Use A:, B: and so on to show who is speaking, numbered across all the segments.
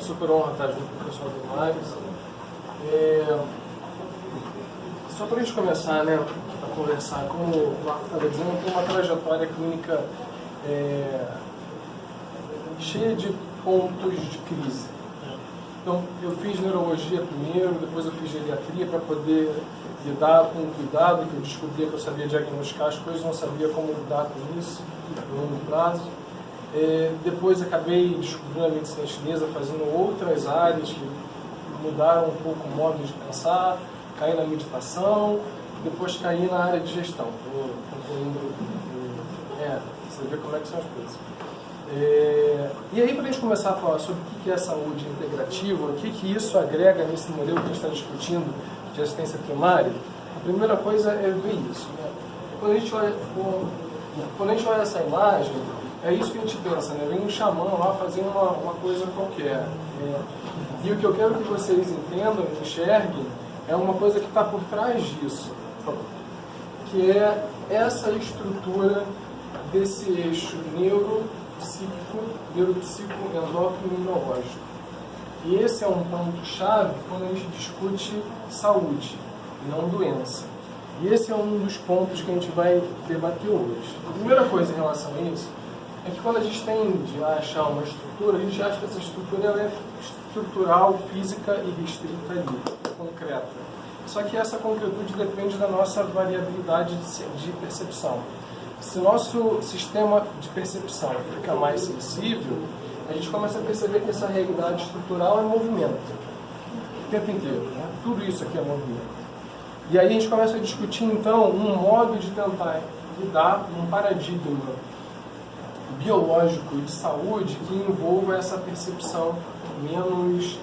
A: super honra estar junto com o pessoal do Mares. Só para a gente começar, né, a conversar, como o Marco estava dizendo, eu tenho uma trajetória clínica cheia de pontos de crise. Então, eu fiz neurologia primeiro, depois eu fiz geriatria para poder lidar com o cuidado, que eu descobria que eu sabia diagnosticar as coisas, não sabia como lidar com isso no longo prazo. Depois acabei descobrindo a medicina chinesa, fazendo outras áreas que mudaram um pouco o modo de pensar, caí na meditação, depois caí na área de gestão. Você vê como é que são as coisas. E aí, para a gente começar a falar sobre o que é saúde integrativa, o que isso agrega nesse modelo que a gente está discutindo de assistência primária, a primeira coisa é ver isso. Né? Quando a gente olha essa imagem, é isso que a gente pensa, né? Vem um xamã lá fazendo uma coisa qualquer. E o que eu quero que vocês entendam, enxerguem, é uma coisa que está por trás disso, que é essa estrutura desse eixo neuropsico, endócrino e imunológico. E esse é um ponto-chave quando a gente discute saúde, e não doença. E esse é um dos pontos que a gente vai debater hoje. A primeira coisa em relação a isso é que quando a gente tende a achar uma estrutura, a gente acha que essa estrutura ela é estrutural, física e restrita ali, concreta. Só que essa concretude depende da nossa variabilidade de percepção. Se o nosso sistema de percepção fica mais sensível, a gente começa a perceber que essa realidade estrutural é movimento. O tempo inteiro. Né? Tudo isso aqui é movimento. E aí a gente começa a discutir, então, um modo de tentar lidar num paradigma biológico de saúde que envolva essa percepção menos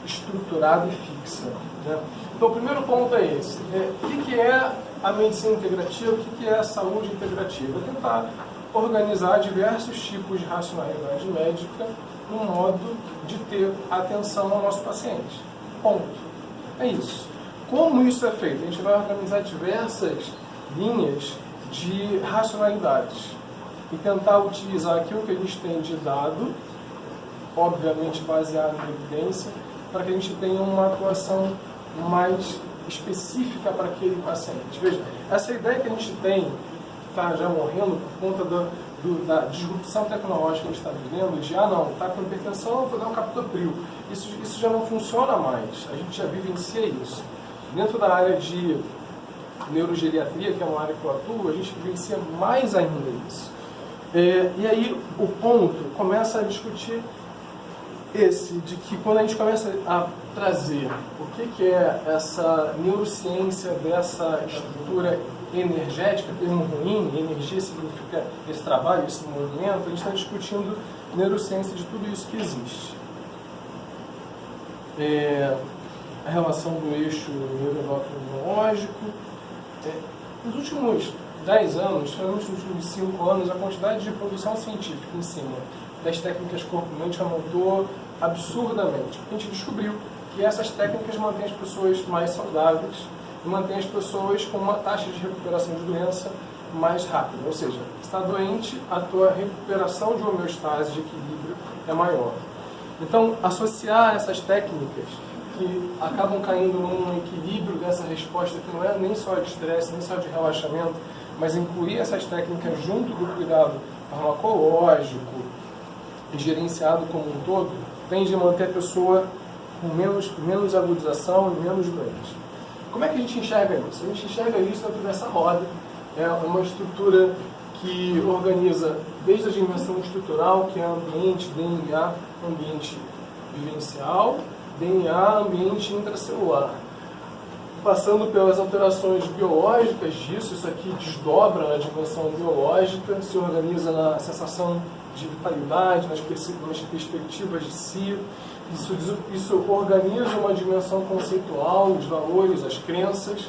A: estruturada e fixa. Né? Então, o primeiro ponto é esse. O que é a medicina integrativa? O que é a saúde integrativa? É tentar organizar diversos tipos de racionalidade médica no modo de ter atenção ao nosso paciente. Ponto. É isso. Como isso é feito? A gente vai organizar diversas linhas de racionalidades e tentar utilizar aquilo que a gente tem de dado, obviamente baseado em evidência, para que a gente tenha uma atuação mais específica para aquele paciente. Veja, essa ideia que a gente tem, está já morrendo por conta da disrupção tecnológica que a gente está vivendo, de, não, está com hipertensão, vou dar um captopril. Isso já não funciona mais, a gente já vivencia isso. Dentro da área de neurogeriatria, que é uma área que eu atuo, a gente vivencia mais ainda isso. E aí o ponto começa a discutir de que quando a gente começa a trazer o que é essa neurociência dessa estrutura energética, termo ruim, energia significa esse trabalho, esse movimento, a gente está discutindo neurociência de tudo isso que existe. A relação do eixo neuroendócrino-imunológico. Nos últimos 10 anos, nos últimos 5 anos, a quantidade de produção científica em cima das técnicas corpo-mente aumentou absurdamente. A gente descobriu que essas técnicas mantêm as pessoas mais saudáveis e mantêm as pessoas com uma taxa de recuperação de doença mais rápida. Ou seja, se está doente, a tua recuperação de homeostase, de equilíbrio, é maior. Então, associar essas técnicas que acabam caindo num equilíbrio dessa resposta que não é nem só de estresse, nem só de relaxamento, mas incluir essas técnicas junto do cuidado farmacológico e gerenciado como um todo, tende a manter a pessoa com menos agudização e menos doente. Como é que a gente enxerga isso? A gente enxerga isso dentro dessa roda. É uma estrutura que organiza desde a dimensão estrutural, que é ambiente, DNA, ambiente vivencial, DNA, ambiente intracelular. Passando pelas alterações biológicas disso, isso aqui desdobra na dimensão biológica, se organiza na sensação de vitalidade, nas perspectivas de si. Isso organiza uma dimensão conceitual, os valores, as crenças,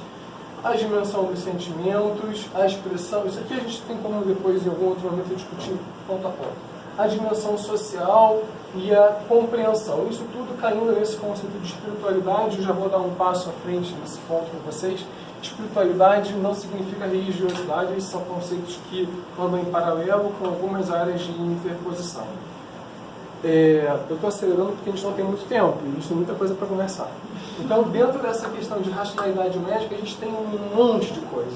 A: a dimensão dos sentimentos, a expressão. Isso aqui a gente tem como depois, em algum outro momento, discutir ponto a ponto. A dimensão social e a compreensão. Isso tudo caindo nesse conceito de espiritualidade. Eu já vou dar um passo à frente nesse ponto com vocês. Espiritualidade não significa religiosidade, esses são conceitos que andam em paralelo com algumas áreas de interposição. eu estou acelerando porque a gente não tem muito tempo, e a gente tem muita coisa para conversar. Então, dentro dessa questão de racionalidade médica, a gente tem um monte de coisa.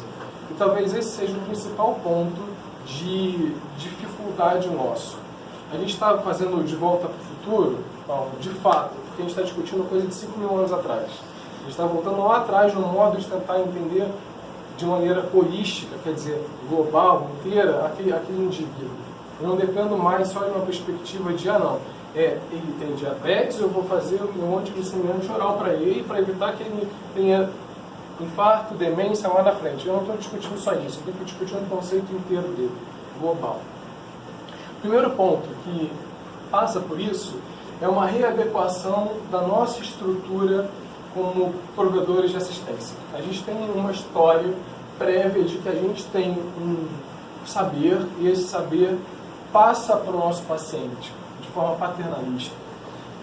A: E talvez esse seja o principal ponto de dificuldade nosso. A gente está fazendo De Volta para o Futuro, de fato, porque a gente está discutindo coisa de 5.000 anos atrás. A gente está voltando lá atrás no modo de tentar entender de maneira holística, quer dizer, global, inteira, aquele indivíduo. Eu não dependo mais só de uma perspectiva de, ele tem diabetes, eu vou fazer um monte de glicemia oral para ele, para evitar que ele tenha infarto, demência lá na frente. Eu não estou discutindo só isso, eu estou discutindo o conceito inteiro dele, global. O primeiro ponto que passa por isso é uma readequação da nossa estrutura como provedores de assistência. A gente tem uma história prévia de que a gente tem um saber, e esse saber passa para o nosso paciente de forma paternalista.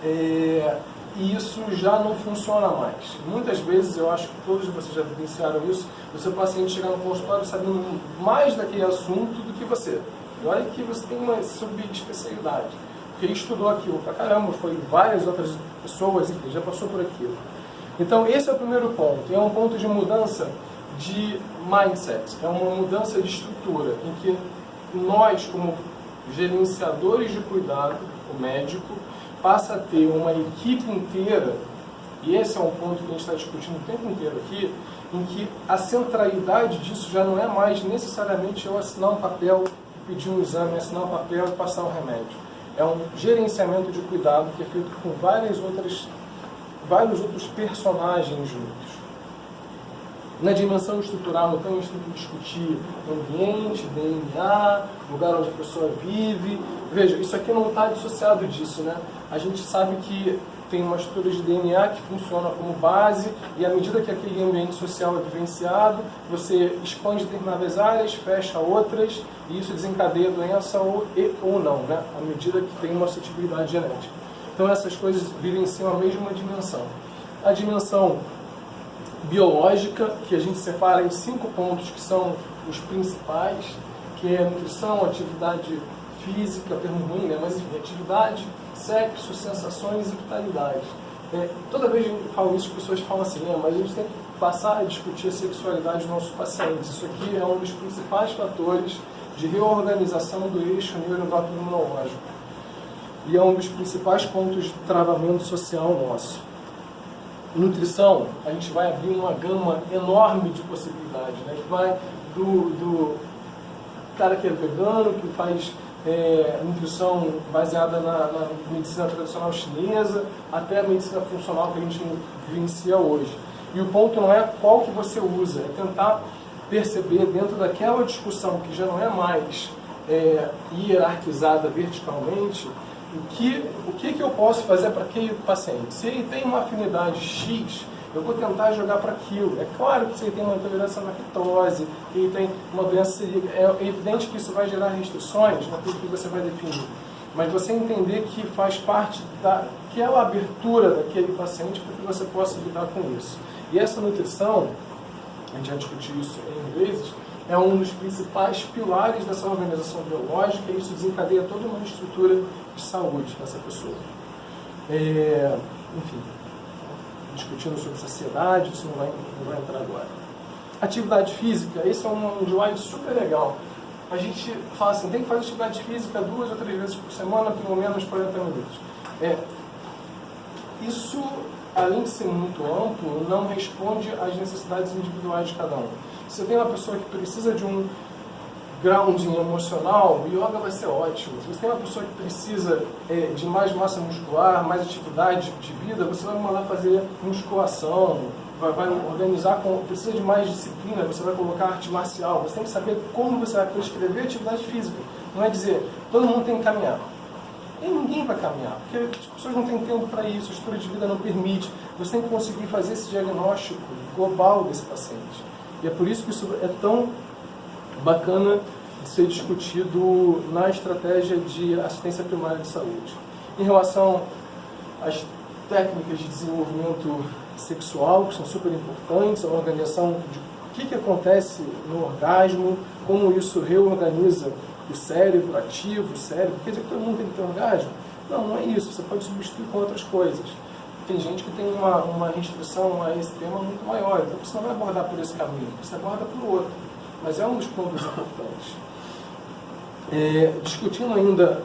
A: E isso já não funciona mais. Muitas vezes, eu acho que todos vocês já vivenciaram isso, o seu paciente chegar no consultório sabendo mais daquele assunto do que você. E olha que você tem uma subespecialidade, porque ele estudou aquilo pra caramba, foi várias outras pessoas, enfim, já passou por aquilo. Então, esse é o primeiro ponto, é um ponto de mudança de mindset, é uma mudança de estrutura, em que nós, como gerenciadores de cuidado, o médico, passa a ter uma equipe inteira, e esse é um ponto que a gente está discutindo o tempo inteiro aqui, em que a centralidade disso já não é mais necessariamente eu assinar um papel, pedir um exame, assinar um papel e passar um remédio. É um gerenciamento de cuidado que é feito com vários outros personagens juntos. Na dimensão estrutural, então, a gente tem que discutir ambiente, DNA, lugar onde a pessoa vive. Veja, isso aqui não está dissociado disso, né? A gente sabe que tem uma estrutura de DNA que funciona como base, e à medida que aquele ambiente social é vivenciado, você expande determinadas áreas, fecha outras, e isso desencadeia doença ou não, né? À medida que tem uma suscetibilidade genética. Então essas coisas vivenciam a mesma dimensão. A dimensão biológica, que a gente separa em 5 pontos que são os principais, que é nutrição, atividade física, termo ruim, né? Mas enfim, atividade, sexo, sensações e vitalidade. Toda vez que eu falo isso, as pessoas falam assim, mas a gente tem que passar a discutir a sexualidade dos nossos pacientes. Isso aqui é um dos principais fatores de reorganização do eixo neuroendócrino-imunológico. E é um dos principais pontos de travamento social nosso. Nutrição, a gente vai abrir uma gama enorme de possibilidades, né? Que vai do cara que é vegano, que faz nutrição baseada na medicina tradicional chinesa, até a medicina funcional que a gente vivencia hoje. E o ponto não é qual que você usa, é tentar perceber dentro daquela discussão que já não é mais hierarquizada verticalmente, o que eu posso fazer para aquele paciente. Se ele tem uma afinidade X, eu vou tentar jogar para aquilo. É claro que se ele tem uma intolerância à lactose, que ele tem uma doença celíaca, é evidente que isso vai gerar restrições naquilo que você vai definir. Mas você entender que faz parte daquela abertura daquele paciente para que você possa lidar com isso. E essa nutrição, a gente já discutiu isso em vezes, é um dos principais pilares dessa organização biológica, e isso desencadeia toda uma estrutura de saúde dessa pessoa. Enfim, discutindo sobre saciedade, isso não vai entrar agora. Atividade física, esse é um slide super legal. A gente fala assim, tem que fazer atividade física 2 ou 3 vezes por semana, pelo menos 40 minutos. Isso, além de ser muito amplo, não responde às necessidades individuais de cada um. Se eu tenho uma pessoa que precisa de um grounding emocional, o yoga vai ser ótimo. Se você tem uma pessoa que precisa de mais massa muscular, mais atividade de vida, você vai mandar fazer musculação, vai organizar, precisa de mais disciplina, você vai colocar arte marcial. Você tem que saber como você vai prescrever atividade física. Não é dizer, todo mundo tem que caminhar. E ninguém vai caminhar, porque as pessoas não têm tempo para isso, a estrutura de vida não permite. Você tem que conseguir fazer esse diagnóstico global desse paciente. E é por isso que isso é tão bacana de ser discutido na estratégia de assistência primária de saúde. Em relação às técnicas de desenvolvimento sexual, que são super importantes, a organização de o que acontece no orgasmo, como isso reorganiza o cérebro ativo, o cérebro, quer dizer que todo mundo tem que ter orgasmo. Não é isso. Você pode substituir com outras coisas. Tem gente que tem uma restrição a esse tema muito maior, então você não vai abordar por esse caminho, você aborda por outro. Mas é um dos pontos importantes. Discutindo ainda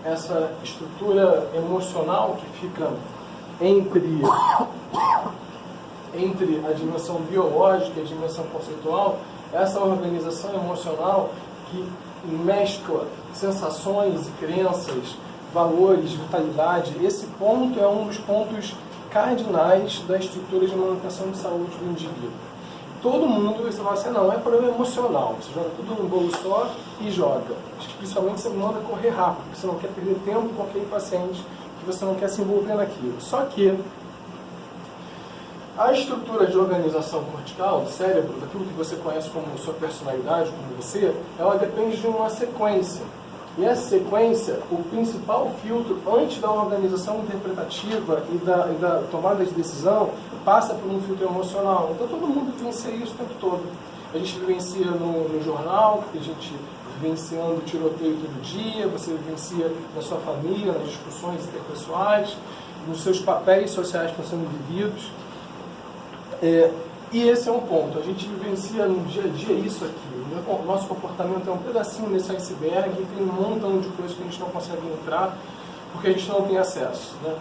A: essa estrutura emocional que fica entre a dimensão biológica e a dimensão conceitual, essa organização emocional que mescla sensações e crenças, valores, vitalidade, esse ponto é um dos pontos cardinais da estrutura de manutenção de saúde do indivíduo. Todo mundo, você fala assim, não, é problema emocional, você joga tudo num bolo só e joga. Principalmente você manda correr rápido, porque você não quer perder tempo com aquele paciente, que você não quer se envolver naquilo. Só que a estrutura de organização cortical do cérebro, daquilo que você conhece como sua personalidade, como você, ela depende de uma sequência. E essa sequência, o principal filtro antes da organização interpretativa e da tomada de decisão, passa por um filtro emocional. Então todo mundo vivencia isso o tempo todo. A gente vivencia no jornal, a gente vivenciando tiroteio todo dia, você vivencia na sua família, nas discussões interpessoais, nos seus papéis sociais que estão sendo vividos. E esse é um ponto, a gente vivencia no dia a dia isso aqui. O nosso comportamento é um pedacinho desse iceberg e tem um montão de coisas que a gente não consegue entrar porque a gente não tem acesso, né?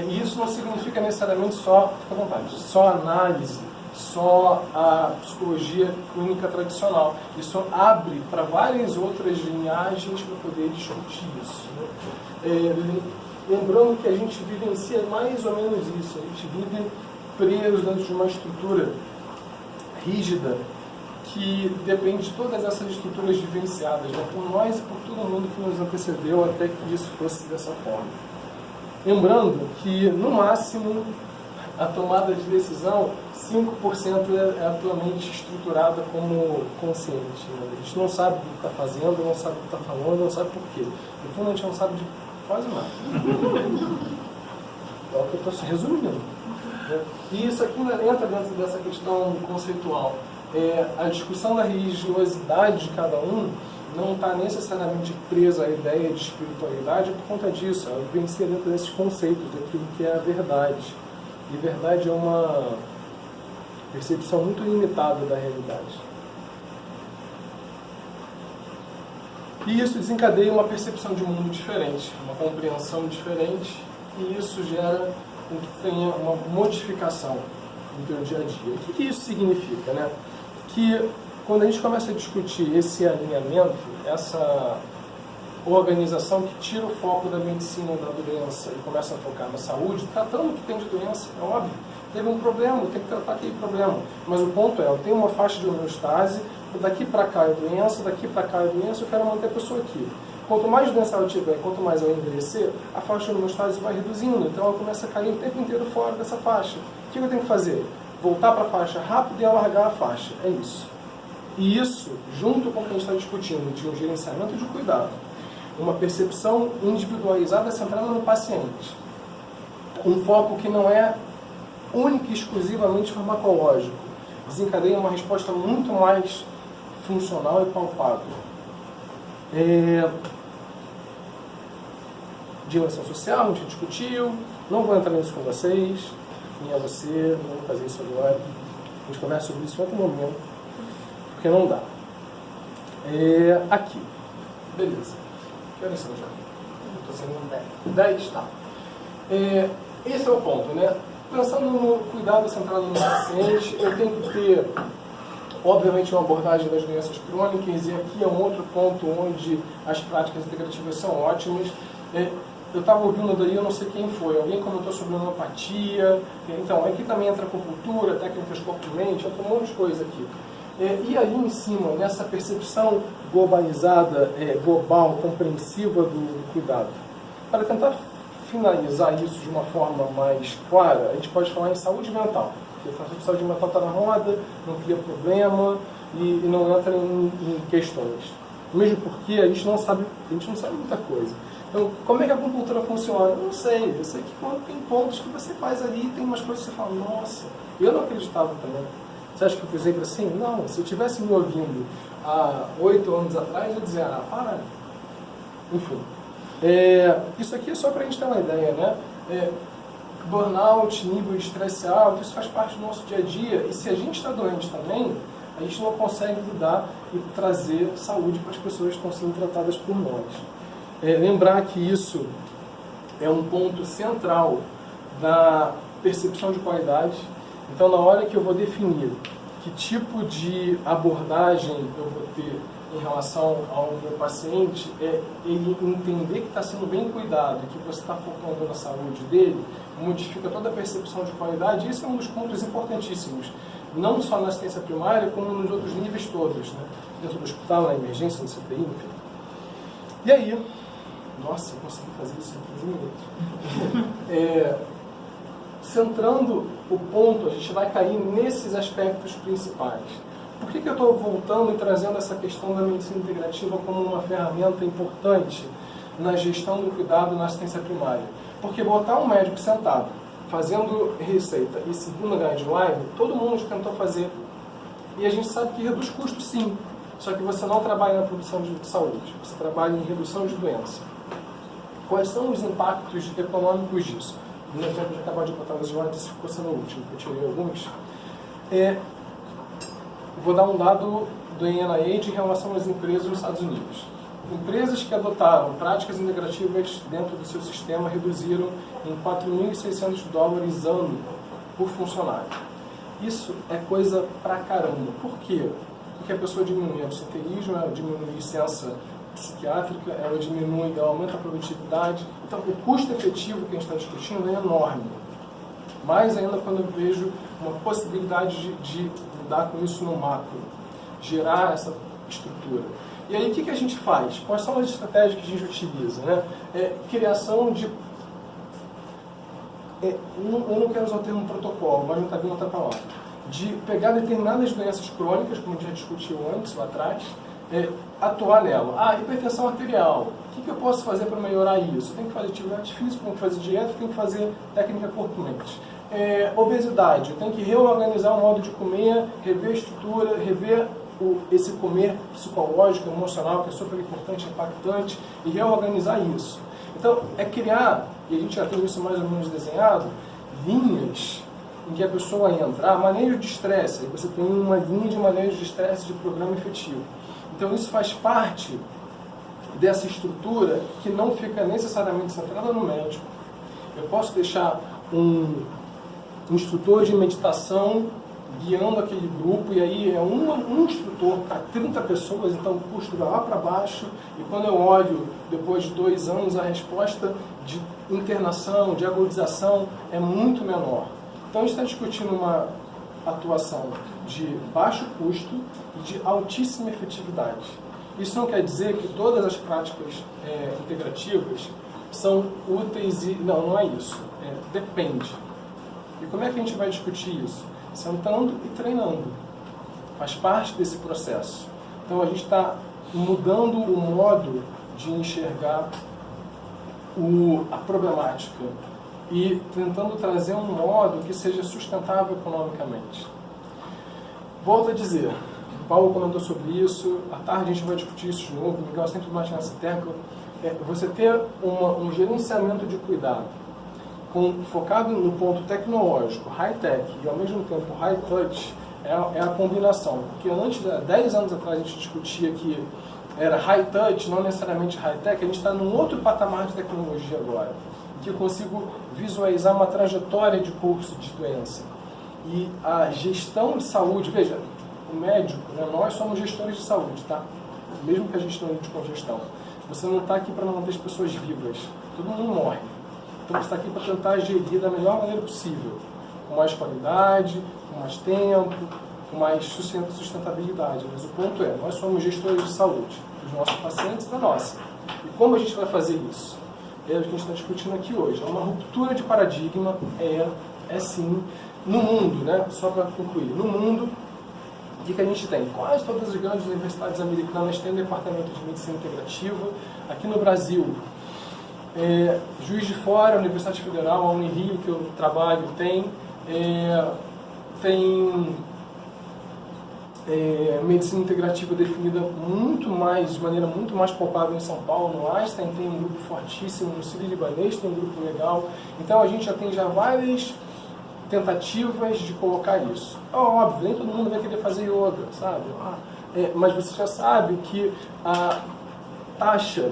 A: E isso não significa necessariamente só, fica à vontade, só análise, só a psicologia clínica tradicional. Isso abre para várias outras linhagens para poder discutir isso, né? Lembrando que a gente vivencia mais ou menos isso, a gente vive preso dentro de uma estrutura rígida que depende de todas essas estruturas vivenciadas, né, por nós e por todo mundo que nos antecedeu até que isso fosse dessa forma. Lembrando que, no máximo, a tomada de decisão, 5% é atualmente estruturada como consciente. Né? A gente não sabe o que está fazendo, não sabe o que está falando, não sabe por quê. No fundo, a gente não sabe de quase nada. É o que eu estou resumindo. E isso aqui entra dentro dessa questão conceitual. A discussão da religiosidade de cada um não está necessariamente presa à ideia de espiritualidade por conta disso. Ela vivencia dentro desses conceitos, daquilo que é a verdade. E verdade é uma percepção muito limitada da realidade. E isso desencadeia uma percepção de mundo diferente, uma compreensão diferente, e isso gera que tenha uma modificação no teu dia a dia. O que isso significa, né? Que quando a gente começa a discutir esse alinhamento, essa organização que tira o foco da medicina da doença e começa a focar na saúde, tratando o que tem de doença, é óbvio. Teve um problema, tem que tratar aquele problema. Mas o ponto é, eu tenho uma faixa de homeostase, daqui para cá é doença, daqui para cá é doença, eu quero manter a pessoa aqui. Quanto mais doença ela tiver, quanto mais ela envelhecer, a faixa de homeostase vai reduzindo. Então ela começa a cair o tempo inteiro fora dessa faixa. O que eu tenho que fazer? Voltar para a faixa rápido e alargar a faixa. É isso. E isso, junto com o que a gente está discutindo de um gerenciamento de cuidado, uma percepção individualizada centrada no paciente, um foco que não é único e exclusivamente farmacológico, desencadeia uma resposta muito mais funcional e palpável. Dimensão social, a gente discutiu, não vou entrar nisso com vocês, nem a você, não vou fazer isso agora, a gente conversa sobre isso em outro momento, porque não dá. Aqui, beleza, que horas são já? Estou sendo 10, tá. Esse é o ponto, né? Pensando no cuidado centrado no paciente, eu tenho que ter, obviamente, uma abordagem das doenças crônicas, e aqui é um outro ponto onde as práticas integrativas são ótimas. Eu estava ouvindo daí, eu não sei quem foi, alguém comentou sobre homeopatia, então aqui também entra acupuntura, técnicas corpo-mente, entra um monte de coisa aqui. E aí em cima, nessa percepção globalizada, global, compreensiva do cuidado, para tentar finalizar isso de uma forma mais clara, a gente pode falar em saúde mental. Porque a saúde mental está na roda, não cria problema e não entra em questões. Mesmo porque a gente não sabe muita coisa. Então, como é que a acupuntura funciona? Eu não sei. Eu sei que tem pontos que você faz ali, tem umas coisas que você fala, nossa, eu não acreditava também. Você acha que eu fiz sempre assim? Não, se eu tivesse me ouvindo há 8 anos atrás, eu dizia, para. Enfim. Isso aqui é só para a gente ter uma ideia, né? Burnout, nível de estresse alto, isso faz parte do nosso dia a dia. E se a gente está doente também, a gente não consegue lidar e trazer saúde para as pessoas que estão sendo tratadas por nós. Lembrar que isso é um ponto central da percepção de qualidade. Então, na hora que eu vou definir que tipo de abordagem eu vou ter em relação ao meu paciente, ele entender que está sendo bem cuidado, que você está focando na saúde dele, modifica toda a percepção de qualidade. Isso é um dos pontos importantíssimos, não só na assistência primária, como nos outros níveis todos, né? Dentro do hospital, na emergência, no CTI, enfim. E aí, nossa, eu consegui fazer isso em 15 minutos. Centrando o ponto, a gente vai cair nesses aspectos principais. Por que eu estou voltando e trazendo essa questão da medicina integrativa como uma ferramenta importante na gestão do cuidado na assistência primária? Porque botar um médico sentado, fazendo receita e segundo a guideline, todo mundo já tentou fazer. E a gente sabe que reduz custo sim, só que você não trabalha na produção de saúde, você trabalha em redução de doença. Quais são os impactos econômicos disso? No exemplo de acabar de botar os slides, esse ficou sendo o último, eu tirei alguns. Vou dar um dado do NIH em relação às empresas nos Estados Unidos. Empresas que adotaram práticas integrativas dentro do seu sistema reduziram em $4.600 ano por funcionário. Isso é coisa pra caramba. Por quê? Porque a pessoa diminui absenteísmo, ela diminui licença psiquiátrica, ela aumenta a produtividade. Então, o custo efetivo que a gente está discutindo é enorme. Mais ainda quando eu vejo uma possibilidade de lidar com isso no macro, gerar essa estrutura. E aí, o que a gente faz? Quais são as estratégias que a gente utiliza? Né? Criação de... eu não quero usar o termo protocolo, mas não está vindo outra palavra. De pegar determinadas doenças crônicas, como a gente já discutiu antes, lá atrás, atuar nela. Hipertensão arterial. O que eu posso fazer para melhorar isso? Eu tenho que fazer atividade física, tenho que fazer dieta, tenho que fazer técnica corpo-mente. Obesidade. Eu tenho que reorganizar o modo de comer, rever a estrutura, rever esse comer psicológico, emocional, que é super importante, impactante, e reorganizar isso. Então, criar, e a gente já tem isso mais ou menos desenhado, linhas em que a pessoa entra. Manejo de estresse. Aí você tem uma linha de manejo de estresse de programa efetivo. Então, isso faz parte dessa estrutura que não fica necessariamente centrada no médico. Eu posso deixar um instrutor de meditação guiando aquele grupo, e aí um instrutor para 30 pessoas, então o custo vai lá para baixo, e quando eu olho, depois de 2 anos, a resposta de internação, de agudização é muito menor. Então a gente está discutindo uma atuação de baixo custo e de altíssima efetividade. Isso não quer dizer que todas as práticas integrativas são úteis e... Não é isso. Depende. E como é que a gente vai discutir isso? Sentando e treinando. Faz parte desse processo. Então a gente está mudando o modo de enxergar a problemática e tentando trazer um modo que seja sustentável economicamente. Volto a dizer, o Paulo comentou sobre isso, à tarde a gente vai discutir isso de novo, o Miguel sempre bate nessa tecla. Você ter um gerenciamento de cuidado focado no ponto tecnológico, high-tech e ao mesmo tempo high-touch, é a combinação. Porque antes, 10 anos atrás, a gente discutia que era high-touch, não necessariamente high-tech, a gente está num outro patamar de tecnologia agora, que eu consigo visualizar uma trajetória de curso de doença. E a gestão de saúde, veja, o médico, né, nós somos gestores de saúde, tá? Mesmo que a gente não lide com gestão. Você não está aqui para manter as pessoas vivas, todo mundo morre. Então você está aqui para tentar gerir da melhor maneira possível, com mais qualidade, com mais tempo, com mais sustentabilidade. Mas o ponto é, nós somos gestores de saúde, dos nossos pacientes e da nossa. E como a gente vai fazer isso? É o que a gente está discutindo aqui hoje. É uma ruptura de paradigma, sim, no mundo, né? Só para concluir, no mundo, o que a gente tem? Quase todas as grandes universidades americanas têm um departamento de medicina integrativa. Aqui no Brasil, Juiz de Fora, a Universidade Federal, a Unirio, que eu trabalho, tem medicina integrativa definida de maneira muito mais palpável em São Paulo, no Einstein tem um grupo fortíssimo, no Sírio-Libanês tem um grupo legal. Então a gente já tem várias tentativas de colocar isso. Óbvio, nem todo mundo vai querer fazer yoga, sabe? Mas você já sabe que a taxa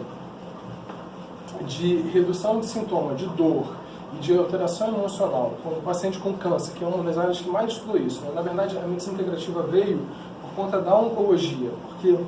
A: de redução de sintoma, de dor e de alteração emocional, quando o paciente com câncer, que é uma das áreas que mais estudou isso, né? Na verdade, a medicina integrativa veio por conta da oncologia, porque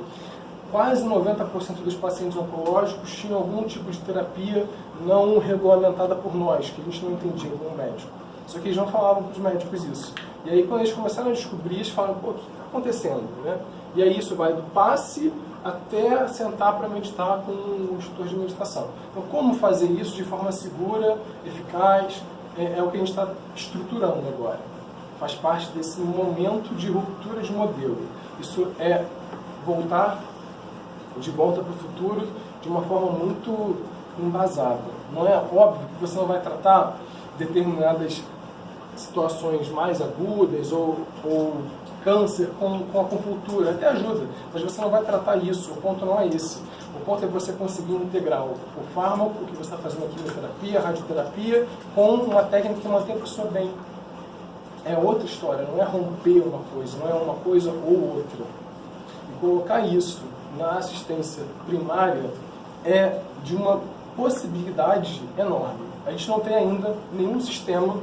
A: quase 90% dos pacientes oncológicos tinham algum tipo de terapia não regulamentada por nós, que a gente não entendia como médico. Só que eles não falavam para os médicos isso. E aí, quando eles começaram a descobrir, eles falaram, pô, o que está acontecendo? Né? E aí isso vai do passe até sentar para meditar com um instrutor de meditação. Então, como fazer isso de forma segura, eficaz, é o que a gente está estruturando agora. Faz parte desse momento de ruptura de modelo. Isso é voltar de volta para o futuro de uma forma muito embasada. Não é óbvio que você não vai tratar determinadas situações mais agudas ou câncer com acupuntura, até ajuda, mas você não vai tratar isso, o ponto não é esse. O ponto é você conseguir integrar o fármaco, que você está fazendo a quimioterapia, a radioterapia, com uma técnica que mantém a pessoa bem. É outra história, não é romper uma coisa, não é uma coisa ou outra. E colocar isso na assistência primária é de uma possibilidade enorme. A gente não tem ainda nenhum sistema,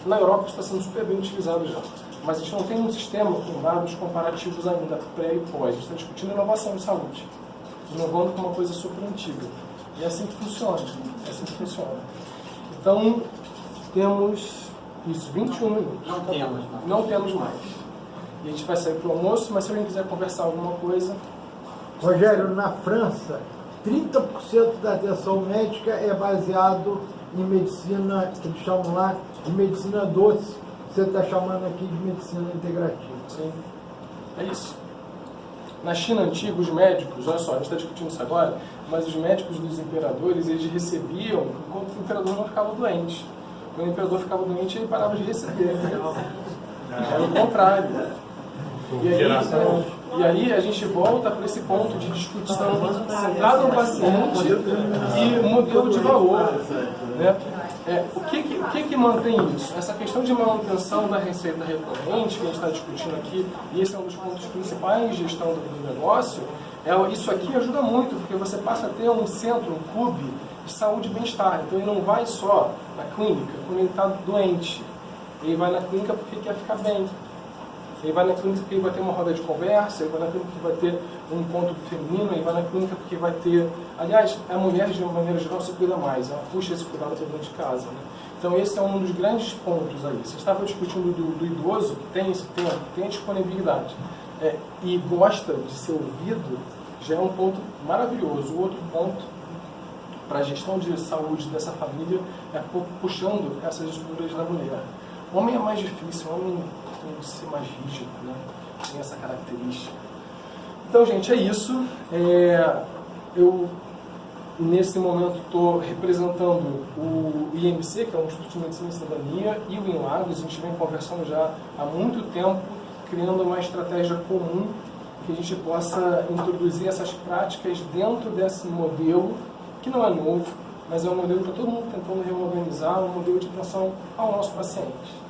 A: na Europa está sendo super bem utilizado já, mas a gente não tem um sistema com dados comparativos ainda, pré e pós. A gente está discutindo inovação de saúde, inovando com uma coisa super antiga. E é assim que funciona. É assim que funciona. Então, temos isso, 21 minutos. Não temos mais. E a gente vai sair para o almoço, mas se alguém quiser conversar alguma coisa...
B: Rogério, na França, 30% da atenção médica é baseado em medicina, que eles chamam lá de medicina doce. Você está chamando aqui de medicina integrativa.
A: Sim, é isso. Na China antiga, os médicos, olha só, a gente está discutindo isso agora, mas os médicos dos imperadores, eles recebiam enquanto o imperador não ficava doente. Quando o imperador ficava doente, ele parava de receber. Era o contrário. E aí a gente volta para esse ponto de discussão centrada no paciente e modelo de valor. Né? O que mantém isso? Essa questão de manutenção da receita recorrente, que a gente está discutindo aqui, e esse é um dos pontos principais de gestão do negócio, isso aqui ajuda muito, porque você passa a ter um centro, um clube de saúde e bem-estar. Então ele não vai só na clínica quando ele está doente, ele vai na clínica porque ele quer ficar bem. Ele vai na clínica porque ele vai ter uma roda de conversa, ele vai na clínica porque vai ter um encontro feminino, ele vai na clínica porque vai ter... Aliás, a mulher, de uma maneira geral, se cuida mais, ela puxa esse cuidado para dentro de casa. Né? Então esse é um dos grandes pontos aí. Você estava discutindo do idoso, que tem esse tempo, tem a disponibilidade, e gosta de ser ouvido, já é um ponto maravilhoso. O outro ponto para a gestão de saúde dessa família é puxando essas estruturas da mulher. O homem é mais difícil, o homem tem que ser mais rígido, né? Tem essa característica. Então, gente, é isso. Eu, nesse momento, estou representando o IMC, que é o Instituto de Medicina e Cidadania, e o INLAGOS. A gente vem conversando já há muito tempo, criando uma estratégia comum que a gente possa introduzir essas práticas dentro desse modelo, que não é novo, mas é um modelo que está todo mundo tentando reorganizar, um modelo de atenção ao nosso paciente.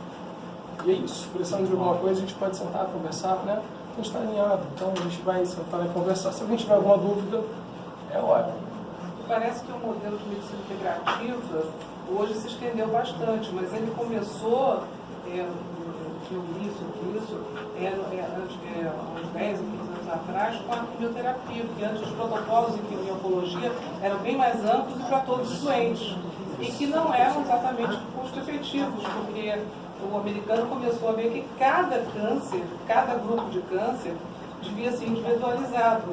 A: E é isso. Precisando de alguma coisa, a gente pode sentar, conversar, né? A gente está alinhado, então a gente vai sentar e conversar. Se alguém tiver alguma dúvida, é hora.
C: Parece que o modelo de medicina integrativa hoje se estendeu bastante, mas ele começou, uns 10 ou 15 anos atrás, com a quimioterapia, porque antes os protocolos em oncologia eram bem mais amplos e para todos os doentes, e que não eram exatamente custo-efetivos, porque o americano começou a ver que cada câncer, cada grupo de câncer, devia ser individualizado,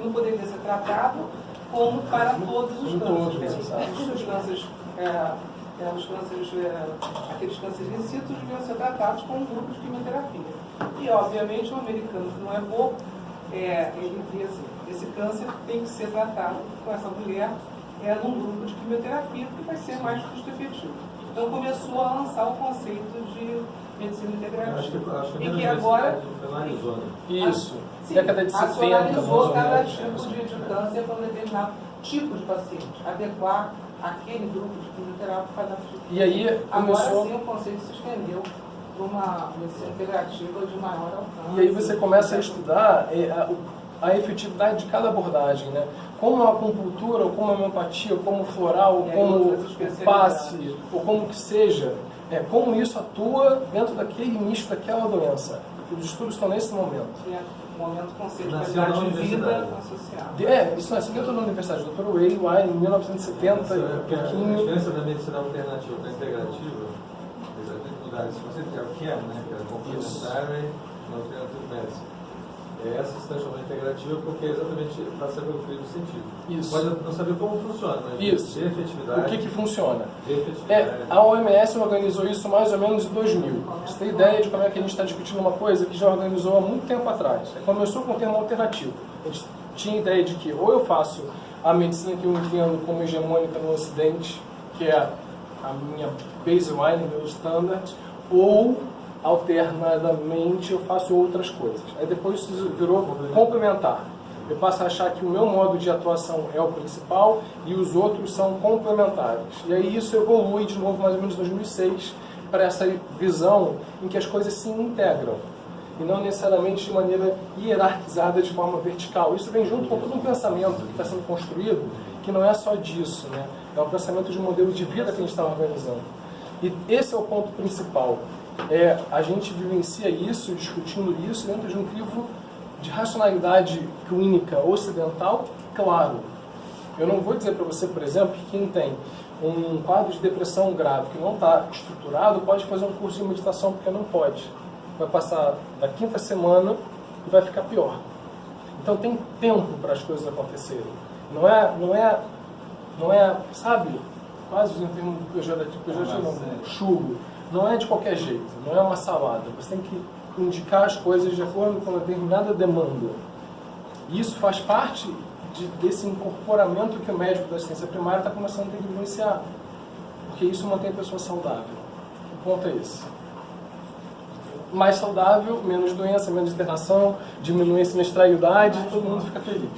C: não poderia ser tratado como para todos os cânceres. Aqueles cânceres in situ deviam ser tratados com um grupo de quimioterapia. E, obviamente, o americano, que não é pouco, ele diz assim, esse câncer tem que ser tratado com essa mulher num grupo de quimioterapia, porque vai ser mais custo-efetivo. Então, começou a lançar o conceito medicina
D: Acho
C: integrativa.
D: que
C: E que agora
D: finalizou, né?
A: Isso.
C: sim,
A: Década de 70, mais
C: racionalizou
A: ou
C: cada
A: menos.
C: tipo de câncer para um determinado tipo de paciente, adequar aquele grupo de quimioterapia para cada tipo.
A: E aí
C: Agora
A: começou...
C: sim o conceito se estendeu para uma medicina integrativa de maior alcance.
A: E aí você começa a estudar a efetividade de cada abordagem, né? Como a acupuntura, ou como a homeopatia, ou como floral, ou
C: E aí
A: como
C: outras
A: o
C: especialidades.
A: passe, ou como que seja, como isso atua dentro daquele nicho, daquela doença. Os estudos estão nesse momento.
C: Tinha um momento do conceito de
D: Nasceu
C: qualidade
D: na
C: de vida
D: universidade.
C: associado.
A: Isso nasceu dentro da universidade. O Dr. Wei lá em 1970,
D: Porque a
A: pouquinho.
D: diferença da medicina alternativa para a integrativa, exatamente mudar isso. Você tem o CAM, né? Que é Complementary Alternative Medicine. Essa se transforma em integrativa porque é exatamente para saber o crivo científico.
A: Isso.
D: Pode não saber como funciona, mas
A: Isso.
D: de efetividade.
A: O que funciona?
D: De efetividade.
A: A OMS organizou isso mais ou menos em 2000. Você tem ideia de como é que a gente está discutindo uma coisa que já organizou há muito tempo atrás. Começou com o termo alternativo. A gente tinha ideia de que ou eu faço a medicina que eu entendo como hegemônica no Ocidente, que é a minha baseline, meu standard, ou alternadamente eu faço outras coisas. Aí depois isso virou complementar. Eu passo a achar que o meu modo de atuação é o principal e os outros são complementares. E aí isso evolui de novo mais ou menos em 2006 para essa visão em que as coisas se integram e não necessariamente de maneira hierarquizada de forma vertical. Isso vem junto com todo um pensamento que está sendo construído, que não é só disso, né? É um pensamento de um modelo de vida que a gente está organizando. E esse é o ponto principal. A gente vivencia isso, discutindo isso dentro de um crivo de racionalidade clínica ocidental, claro. Eu não vou dizer para você, por exemplo, que quem tem um quadro de depressão grave que não está estruturado pode fazer um curso de meditação, porque não pode. Vai passar da 5ª semana e vai ficar pior. Então tem tempo para as coisas acontecerem. Não é, sabe, quase em termos pejorativo não, chulo. Não é de qualquer jeito, não é uma salada. Você tem que indicar as coisas de acordo com uma determinada demanda. E isso faz parte desse incorporamento que o médico da assistência primária está começando a ter que vivenciar. Porque isso mantém a pessoa saudável. O ponto é esse. Mais saudável, menos doença, menos internação, diminui a sinistralidade, todo mundo fica feliz.